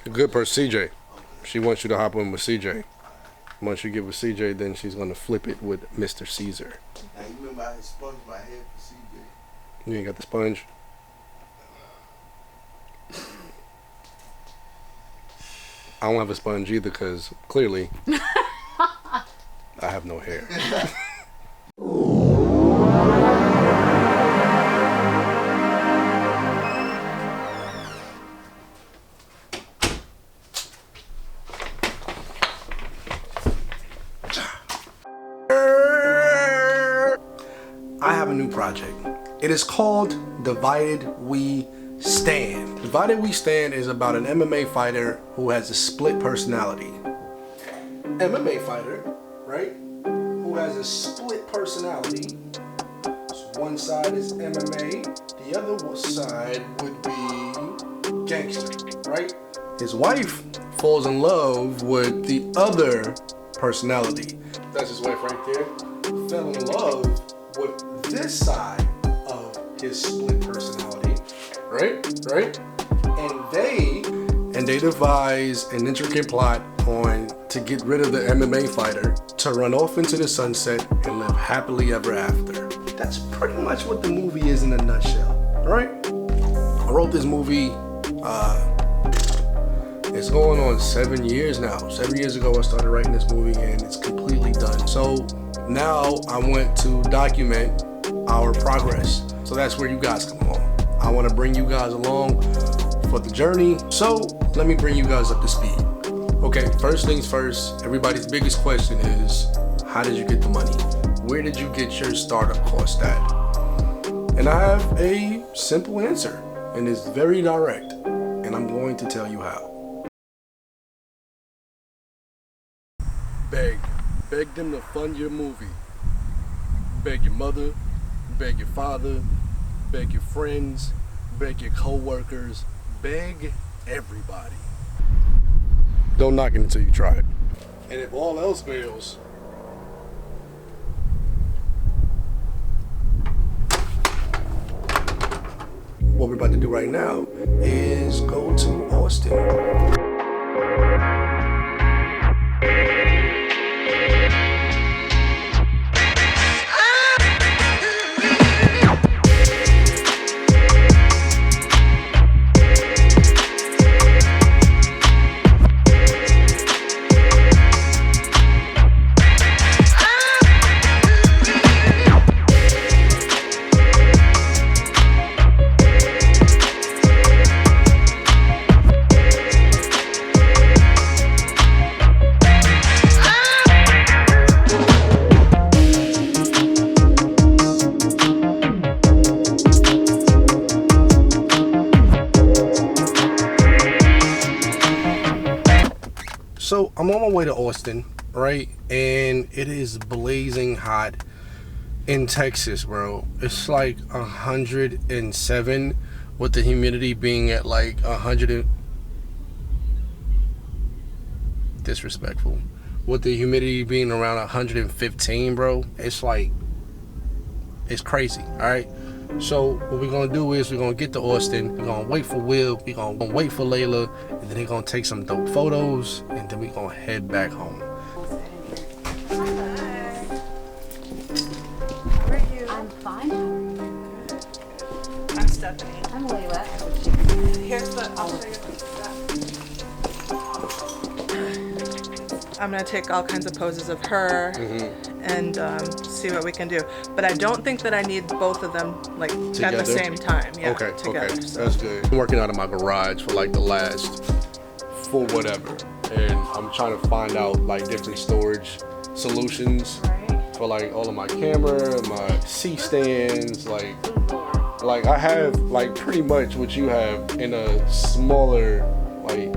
A good person, CJ. She wants you to hop in with CJ. Once you get with CJ, then she's gonna flip it with Mr. Caesar. Now you remember I sponged my head for CJ? You ain't got the sponge? I don't have a sponge either because clearly I have no hair. I have a new project. It is called Divided We Stand. Divided We Stand is about an MMA fighter who has a split personality. MMA fighter, right? Who has a split personality. So one side is MMA, the other side would be gangster, right? His wife falls in love with the other personality. That's his wife right there. Fell in love with this side of his split personality, right? And they devise an intricate plot to get rid of the MMA fighter to run off into the sunset and live happily ever after. That's pretty much what the movie is in a nutshell, right? I wrote this movie, it's going on 7 years now. 7 years ago I started writing this movie and it's completely done. So now I want to document our progress. So that's where you guys come along. I want to bring you guys along for the journey. So let me bring you guys up to speed. Okay, first things first, everybody's biggest question is, how did you get the money? Where did you get your startup cost at? And I have a simple answer, and it's very direct, and I'm going to tell you how. Beg them to fund your movie. Beg your mother, beg your father, beg your friends, beg your co-workers, beg everybody. Don't knock it until you try it. And if all else fails, what we're about to do right now is go to Austin. So I'm on my way to Austin, right? And it is blazing hot in Texas, bro. It's like 107 with the humidity being at like 100 disrespectful. With the humidity being around 115, bro. It's like, it's crazy, all right? So what we're gonna do is we're gonna get to Austin, we're gonna wait for Will, we're gonna wait for Layla, and then they're gonna take some dope photos, and then we're gonna head back home. Hi. How are you? I'm fine. How are you? I'm Stephanie. I'm Layla. Here's the, I'll show you the I'm gonna take all kinds of poses of her and see what we can do. But I don't think that I need both of them like Together? at the same time. Yeah, Okay, together. okay, So. that's good. I'm working out of my garage for like the last, for whatever. And I'm trying to find out like different storage solutions for like all of my camera, my C-stands, like I have like pretty much what you have in a smaller like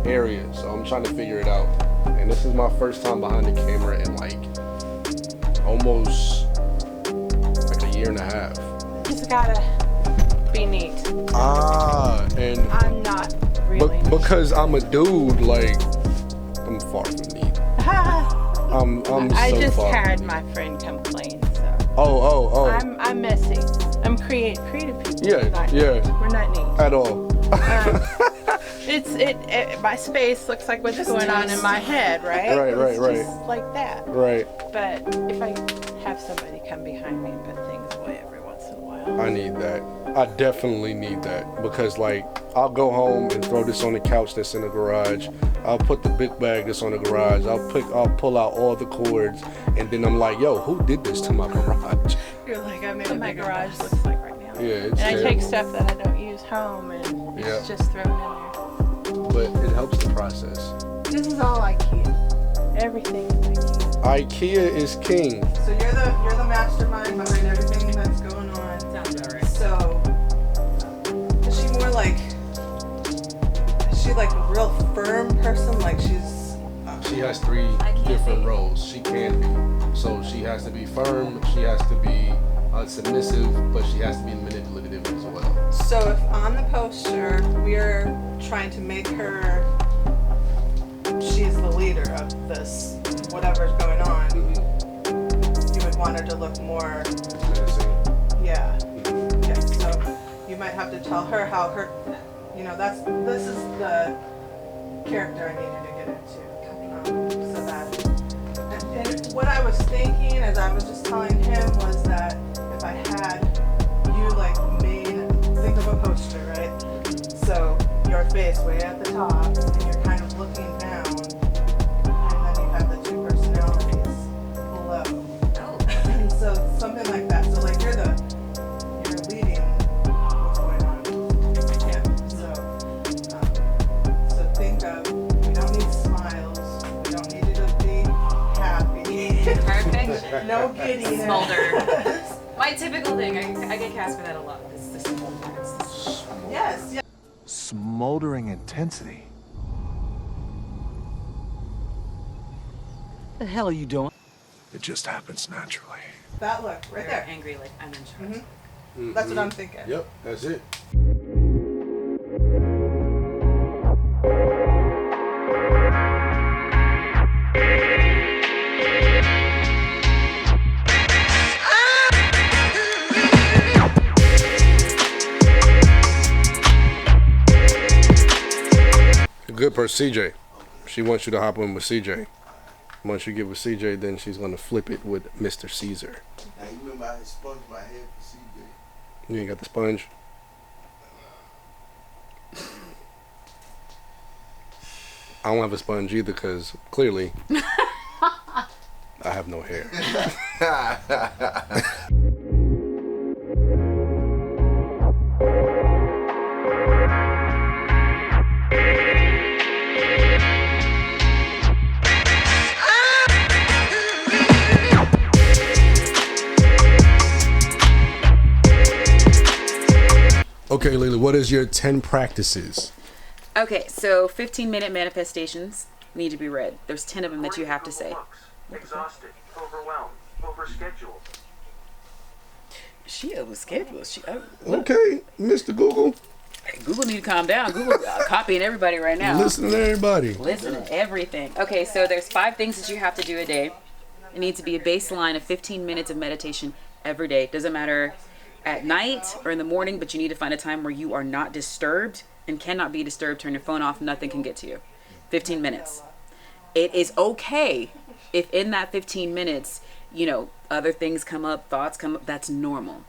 area. So I'm trying to figure it out. And this is my first time behind the camera in like almost like a year and a half. It's gotta be neat. And I'm not really. because I'm a dude, like I'm far from neat. I'm I so just far. had my friend come clean, so. Oh. I'm creative people. Yeah, We're not yeah. neat. We're not neat. At all. my space looks like what's going on in my head, right? Right. Just like that. Right. But if I have somebody come behind me and put things away every once in a while. I need that. I definitely need that because, like, I'll go home and throw this on the couch that's in the garage. I'll put the big bag that's on the garage. I'll pull out all the cords, and then I'm like, yo, who did this to my garage? You're like, I made What a my bigger garage mess. looks like right now. Yeah, it's And I take terrible. stuff that I don't use home and Yeah. it's just thrown in But it helps the process. there. This is all IKEA. Everything is IKEA. IKEA is king. So you're the mastermind behind everything that's going on. Sounds about right. So is she more like? Is she like a real firm person? Like she's. She has 3 can't different be. roles. She can be. So she has to be firm, she has to be submissive, but she has to be manipulative as well. So if on the poster we're trying to make her, she's the leader of this, whatever's going on, you would want her to look more, yeah. Yeah, so you might have to tell her how her, this is the character I need her to get into. So that, and what I was thinking as I was just telling him was that if I had you like think of a poster, right? So your face way at the top, and you're kind of looking down, and then you have the 2 personalities below. Oh. And so something like that. So like you're leading what's going on. Yeah. So think of, we don't need smiles. We don't need you to be happy. Perfect. No giddiness. Smolder. My typical thing. I get cast for that a lot. This is the smolder. Yes. Yeah. Smoldering intensity. The hell are you doing? It just happens naturally. That look right Very there. angry, like I'm in charge. That's what I'm thinking. Yep, that's it. Good person, CJ. She wants you to hop in with CJ. Once you get with CJ, then she's gonna flip it with Mr. Caesar. Now you remember I had sponged my head for CJ. You ain't got the sponge. I don't have a sponge either because clearly I have no hair. Okay, Lily, what is your 10 practices? Okay, so 15-minute manifestations need to be read. There's 10 of them that you have to say. Exhausted, overwhelmed, overscheduled. She overscheduled. Okay, Mr. Google. Google need to calm down. Google copying everybody right now. Listen to everybody. Listen to everything. Okay, so there's 5 things that you have to do a day. It needs to be a baseline of 15 minutes of meditation every day. Doesn't matter at night or in the morning, but you need to find a time where you are not disturbed and cannot be disturbed. Turn your phone off. Nothing can get to you. 15 minutes. It is okay if in that 15 minutes, other things come up, thoughts come up. That's normal.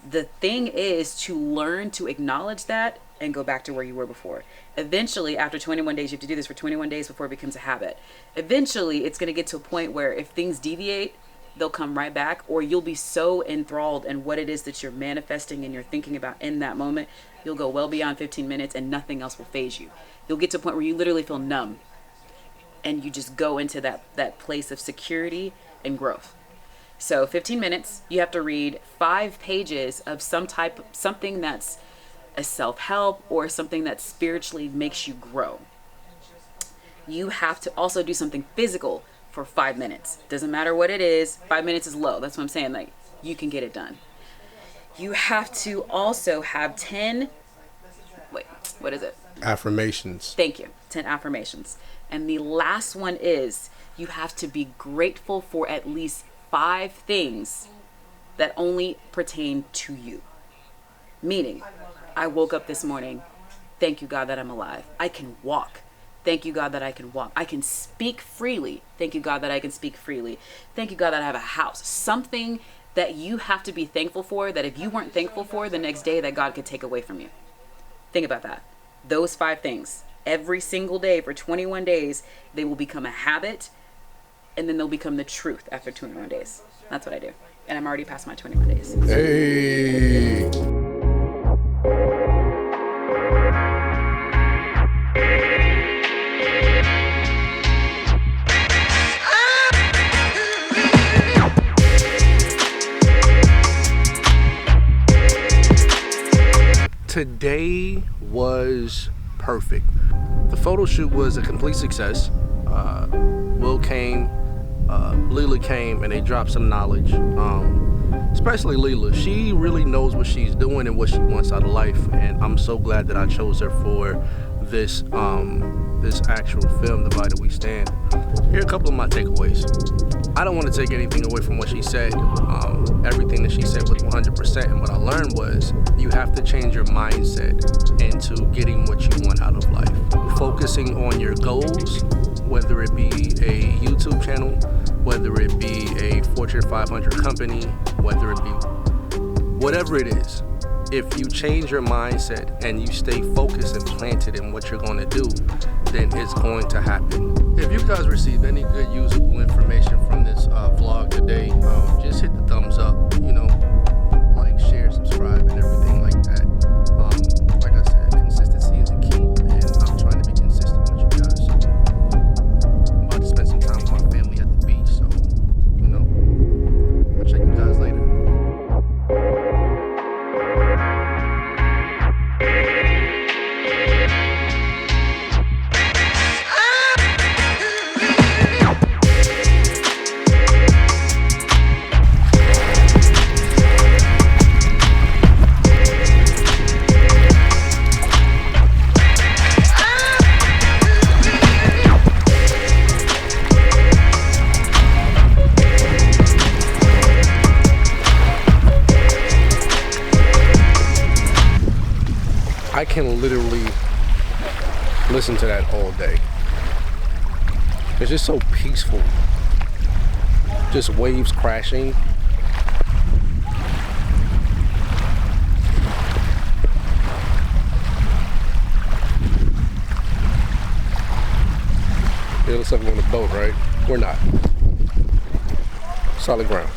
The thing is to learn to acknowledge that and go back to where you were before. Eventually, after 21 days, you have to do this for 21 days before it becomes a habit. Eventually, it's going to get to a point where if things deviate, they'll come right back, or you'll be so enthralled in what it is that you're manifesting and you're thinking about in that moment, you'll go well beyond 15 minutes and nothing else will faze you. You'll get to a point where you literally feel numb and you just go into that place of security and growth. So 15 minutes, you have to read 5 pages of something that's a self-help or something that spiritually makes you grow. You have to also do something physical for 5 minutes. Doesn't matter what it is. 5 minutes is low. That's what I'm saying. Like, you can get it done. You have to also have 10, what is it? Affirmations. Thank you. 10 affirmations. And the last one is you have to be grateful for at least 5 things that only pertain to you. Meaning, I woke up this morning Thank you, God, that I'm alive. I can walk. Thank you, God, that I can walk. I can speak freely. Thank you, God, that I can speak freely. Thank you, God, that I have a house. Something that you have to be thankful for, that if you weren't thankful for the next day, that God could take away from you. Think about that. Those 5 things. Every single day for 21 days, they will become a habit, and then they'll become the truth after 21 days. That's what I do. And I'm already past my 21 days. Hey. Today was perfect. The photo shoot was a complete success. Will came, Leela came, and they dropped some knowledge. Especially Leela, she really knows what she's doing and what she wants out of life, and I'm so glad that I chose her for this this actual film, Divided We Stand. Here are a couple of my takeaways. I don't want to take anything away from what she said. Everything that she said was 100%, and what I learned was you have to change your mindset into getting what you want out of life. Focusing on your goals, whether it be a YouTube channel, whether it be a Fortune 500 company, whether it be whatever it is. If you change your mindset and you stay focused and planted in what you're going to do, then it's going to happen. If you guys received any good usable information from this vlog today, just hit the thumbs up, you know, like, share, subscribe, and everything like that. Like I said, consistency is a key, and I'm trying to be consistent with you guys. So I'm about to spend some time with my family at the beach, so, you know, I'll check you guys later. I can literally listen to that all day. It's just so peaceful. Just waves crashing. It looks like we're on a boat, right? We're not. Solid ground.